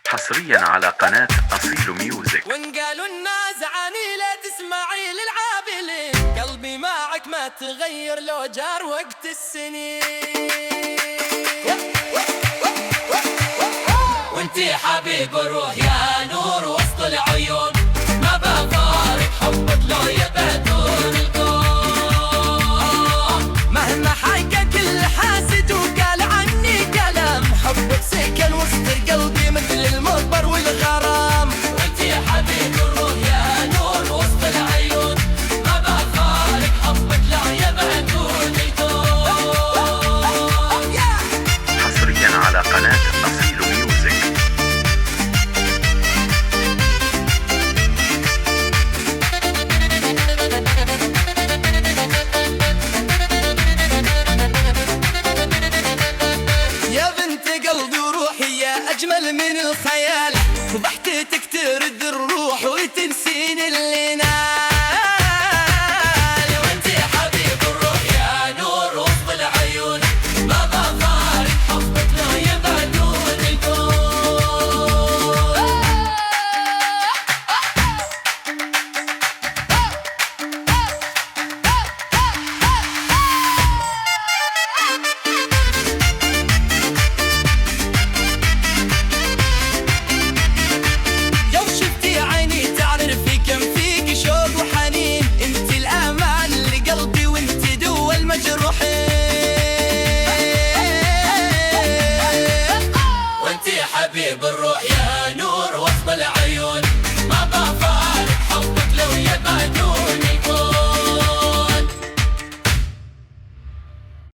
حصريا على قناة أصيل ميوزك. وإن قالوا الناس عني لا تسمعي للعابلين، قلبي معك ما تغير لو جار وقت السنين. وانتي حبيب الروح يا نور وسط العيون، ما بفارق حبك لو يبهدون الكون. مهما حكى كل حاسد وقال عني كلام، حبك سكن وسط قلبي مثل المطر والغرام. وانتي حبيب الروح يا نور وسط العيون، ما بفارق حبك لو يبهدون الكون. حصريا على قناة أصيل ميوزك. أجمل من الخيال، ضحكتك ترد الروح وتنسين اللي